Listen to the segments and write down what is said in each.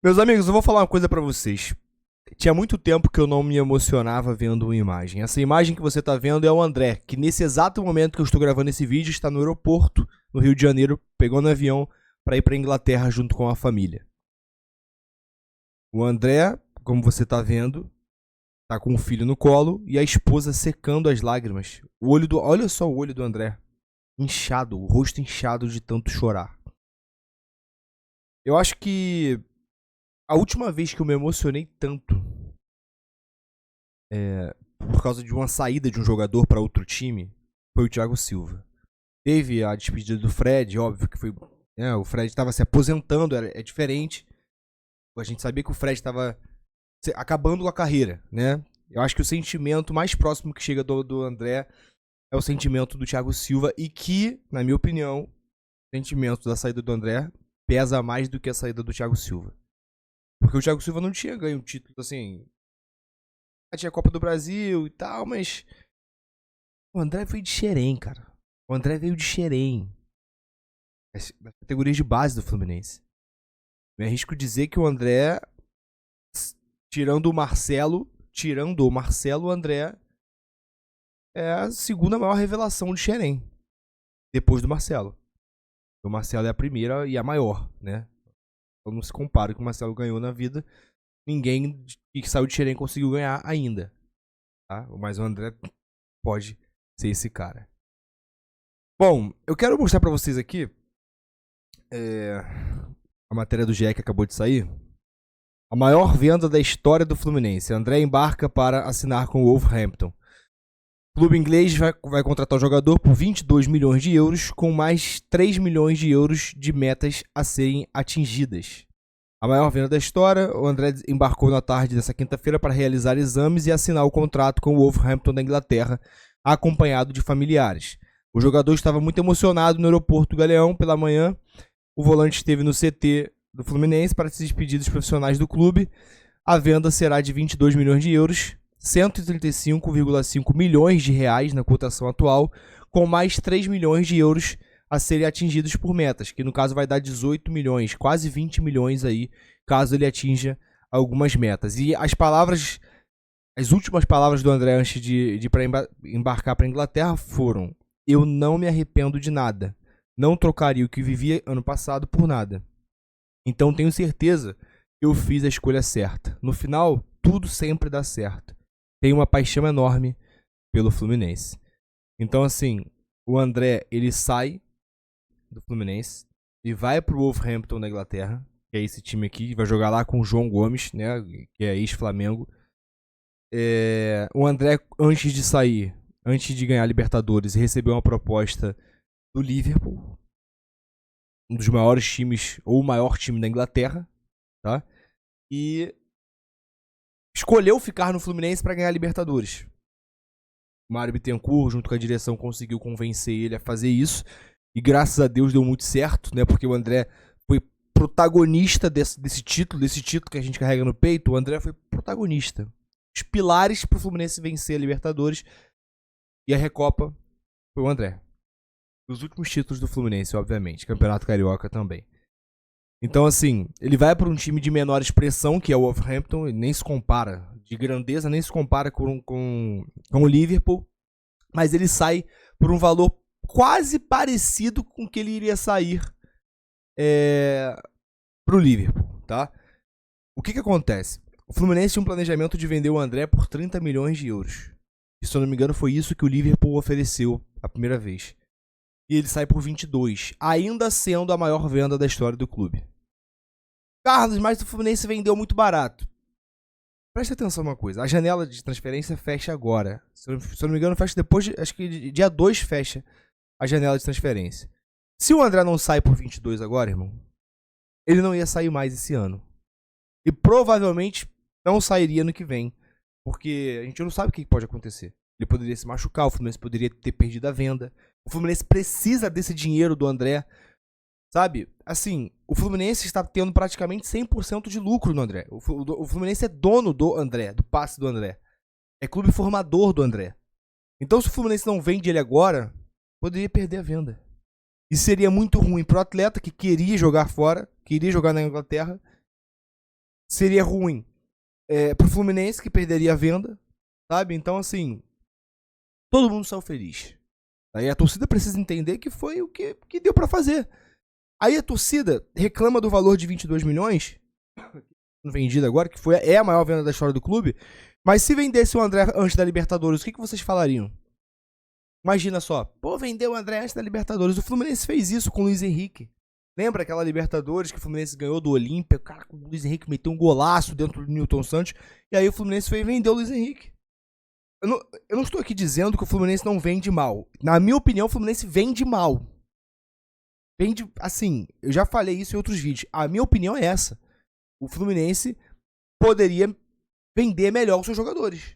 Meus amigos, eu vou falar uma coisa pra vocês. Tinha muito tempo que eu não me emocionava vendo uma imagem. Essa imagem que você tá vendo é o André, que nesse exato momento que eu estou gravando esse vídeo está no aeroporto, no Rio de Janeiro, pegando um avião para ir pra Inglaterra junto com a família. O André, como você tá vendo, tá com o filho no colo e a esposa secando as lágrimas. Olha só o olho do André, inchado, o rosto inchado de tanto chorar. Eu acho que a última vez que eu me emocionei tanto por causa de uma saída de um jogador para outro time foi o Thiago Silva. Teve a despedida do Fred, óbvio que foi. O Fred estava se aposentando, é diferente. A gente sabia que o Fred estava acabando com a carreira, né? Eu acho que o sentimento mais próximo que chega do André é o sentimento do Thiago Silva e que, na minha opinião, o sentimento da saída do André pesa mais do que a saída do Thiago Silva. Porque o Thiago Silva não tinha ganho um título assim. Tinha a Copa do Brasil e tal, mas o André veio de Xerém, cara. O André veio de Xerém, das categorias de base do Fluminense. Me arrisco dizer que o André, tirando o Marcelo, o André é a segunda maior revelação de Xerém, depois do Marcelo. O Marcelo é a primeira e a maior, né? Então não se compara com o que o Marcelo ganhou na vida. Ninguém que saiu de Xerém conseguiu ganhar ainda, tá? Mas o André pode ser esse cara. Bom, eu quero mostrar pra vocês aqui a matéria do GE que acabou de sair. A maior venda da história do Fluminense. André embarca para assinar com o Wolverhampton. O clube inglês vai contratar o jogador por 22 milhões de euros, com mais 3 milhões de euros de metas a serem atingidas. A maior venda da história, o André embarcou na tarde dessa quinta-feira para realizar exames e assinar o contrato com o Wolverhampton da Inglaterra, acompanhado de familiares. O jogador estava muito emocionado no aeroporto Galeão pela manhã. O volante esteve no CT do Fluminense para se despedir dos profissionais do clube. A venda será de 22 milhões de euros, 135,5 milhões de reais na cotação atual, com mais 3 milhões de euros a serem atingidos por metas, que no caso vai dar 18 milhões, quase 20 milhões aí, caso ele atinja algumas metas. E as últimas palavras do André antes de embarcar para a Inglaterra foram: eu não me arrependo de nada. Não trocaria o que vivi ano passado por nada. Então tenho certeza que eu fiz a escolha certa. No final, tudo sempre dá certo. Tenho uma paixão enorme pelo Fluminense. Então, assim, o André, ele sai do Fluminense e vai pro Wolverhampton na Inglaterra, que é esse time aqui, vai jogar lá com o João Gomes, né, que é ex-Flamengo. O André, antes de sair, antes de ganhar a Libertadores, recebeu uma proposta do Liverpool, um dos maiores times, ou o maior time da Inglaterra, tá? E escolheu ficar no Fluminense para ganhar a Libertadores. O Mário Bittencourt, junto com a direção, conseguiu convencer ele a fazer isso. E graças a Deus deu muito certo, né? Porque o André foi protagonista desse título que a gente carrega no peito. O André foi protagonista. Os pilares para o Fluminense vencer a Libertadores e a Recopa foi o André. Os últimos títulos do Fluminense, obviamente. Campeonato Carioca também. Então, assim, ele vai para um time de menor expressão, que é o Wolverhampton, e nem se compara. De grandeza, nem se compara com o Liverpool. Mas ele sai por um valor quase parecido com o que ele iria sair pro Liverpool, tá? O que acontece? O Fluminense tinha um planejamento de vender o André por 30 milhões de euros. E, se eu não me engano, foi isso que o Liverpool ofereceu a primeira vez. E ele sai por 22, ainda sendo a maior venda da história do clube. Carlos, mas o Fluminense vendeu muito barato. Presta atenção uma coisa, a janela de transferência fecha agora. Se eu não me engano, fecha depois, acho que dia 2 fecha a janela de transferência. Se o André não sai por 22 agora, irmão, ele não ia sair mais esse ano. E provavelmente não sairia no que vem. Porque a gente não sabe o que pode acontecer. Ele poderia se machucar, o Fluminense poderia ter perdido a venda. O Fluminense precisa desse dinheiro do André. Sabe? Assim, o Fluminense está tendo praticamente 100% de lucro no André. O Fluminense é dono do André, do passe do André. É clube formador do André. Então, se o Fluminense não vende ele agora, poderia perder a venda. E seria muito ruim pro atleta que queria jogar fora, queria jogar na Inglaterra, seria ruim pro Fluminense, que perderia a venda, sabe? Então, assim, todo mundo saiu feliz. Aí a torcida precisa entender que foi o que deu pra fazer. Aí a torcida reclama do valor de 22 milhões, vendido agora, que é a maior venda da história do clube. Mas se vendesse o André antes da Libertadores, o que vocês falariam? Imagina só, pô, vendeu o André antes da Libertadores. O Fluminense fez isso com o Luiz Henrique. Lembra aquela Libertadores que o Fluminense ganhou do Olímpia? O cara, o Luiz Henrique meteu um golaço dentro do Newton Santos. E aí o Fluminense foi e vendeu o Luiz Henrique. Eu não estou aqui dizendo que o Fluminense não vende mal. Na minha opinião, o Fluminense vende mal. Vende, assim, eu já falei isso em outros vídeos. A minha opinião é essa. O Fluminense poderia vender melhor os seus jogadores.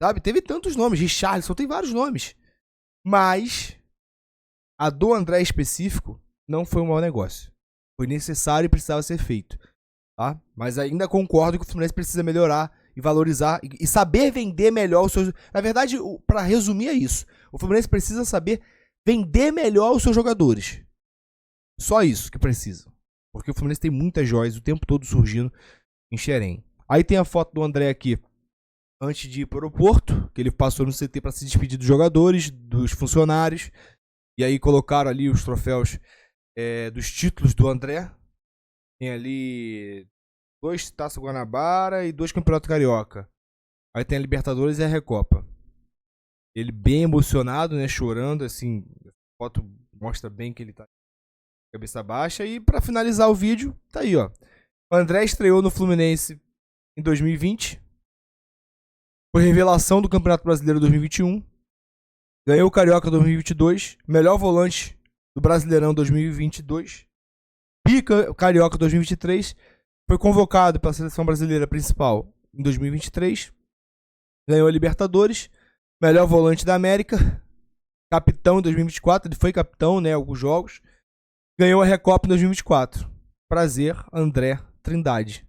Sabe? Teve tantos nomes. Richarlison, tem vários nomes. Mas a do André específico não foi um mau negócio. Foi necessário e precisava ser feito. Tá? Mas ainda concordo que o Fluminense precisa melhorar e valorizar e saber vender melhor os seus... Na verdade, para resumir é isso. O Fluminense precisa saber vender melhor os seus jogadores. Só isso que precisa. Porque o Fluminense tem muitas joias o tempo todo surgindo em Xerém. Aí tem a foto do André aqui antes de ir para o aeroporto, que ele passou no CT para se despedir dos jogadores, dos funcionários. E aí colocaram ali os troféus dos títulos do André. Tem ali 2 Taça Guanabara e 2 Campeonato Carioca. Aí tem a Libertadores e a Recopa. Ele bem emocionado, né, chorando, assim, a foto mostra bem que ele tá cabeça baixa. E pra finalizar o vídeo, tá aí, ó. O André estreou no Fluminense em 2020. Foi revelação do Campeonato Brasileiro 2021. Ganhou o Carioca 2022. Melhor volante do Brasileirão 2022. Pica Carioca 2023. Foi convocado para a Seleção Brasileira Principal em 2023. Ganhou a Libertadores. Melhor volante da América. Capitão em 2024. Ele foi capitão, né? Alguns jogos. Ganhou a Recopa em 2024. Prazer, André Trindade.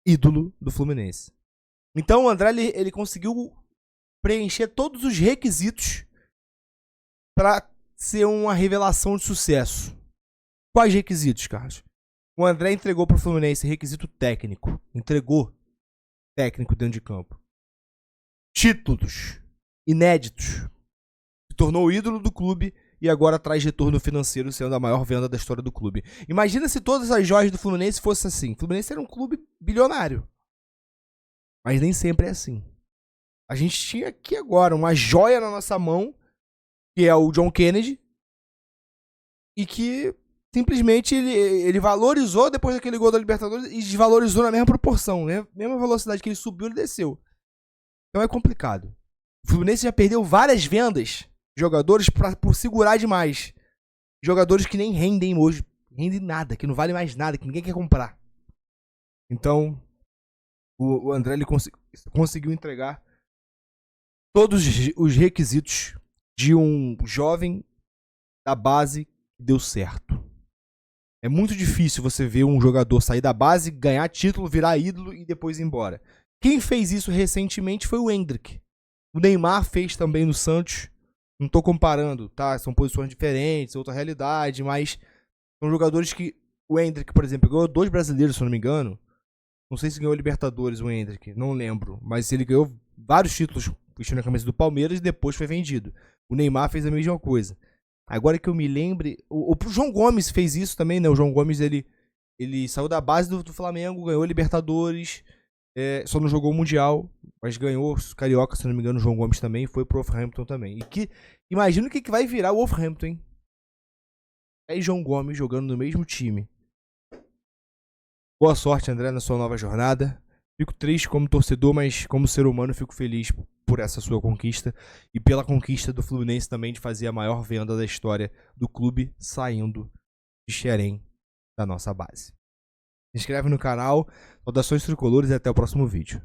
Ídolo do Fluminense. Então o André ele conseguiu preencher todos os requisitos para ser uma revelação de sucesso. Quais requisitos, Carlos? O André entregou para o Fluminense requisito técnico. Entregou técnico dentro de campo. Títulos inéditos. Se tornou o ídolo do clube e agora traz retorno financeiro, sendo a maior venda da história do clube. Imagina se todas as joias do Fluminense fossem assim. O Fluminense era um clube bilionário. Mas nem sempre é assim. A gente tinha aqui agora uma joia na nossa mão, que é o John Kennedy, e que simplesmente ele valorizou depois daquele gol da Libertadores e desvalorizou na mesma proporção, né? Mesma velocidade que ele subiu, ele desceu. Então é complicado. O Fluminense já perdeu várias vendas de jogadores por segurar demais. Jogadores que nem rendem hoje. Rendem nada, que não vale mais nada, que ninguém quer comprar. Então, o André ele conseguiu entregar todos os requisitos de um jovem da base que deu certo. É muito difícil você ver um jogador sair da base, ganhar título, virar ídolo e depois ir embora. Quem fez isso recentemente foi o Endrick. O Neymar fez também no Santos. Não tô comparando, tá? São posições diferentes, outra realidade, mas são jogadores que... O Endrick, por exemplo, ganhou 2 brasileiros, se eu não me engano. Não sei se ganhou Libertadores o Endrick, não lembro. Mas ele ganhou vários títulos vestindo a camisa do Palmeiras e depois foi vendido. O Neymar fez a mesma coisa. Agora que eu me lembre... O João Gomes fez isso também, né? O João Gomes, ele saiu da base do Flamengo, ganhou Libertadores... só não jogou o Mundial, mas ganhou o Carioca, se não me engano, o João Gomes também, foi pro Wolverhampton também. E imagina o que vai virar o Wolverhampton, hein? É João Gomes jogando no mesmo time. Boa sorte, André, na sua nova jornada. Fico triste como torcedor, mas como ser humano fico feliz por essa sua conquista e pela conquista do Fluminense também de fazer a maior venda da história do clube saindo de Xerém, da nossa base. Se inscreve no canal, saudações tricolores e até o próximo vídeo.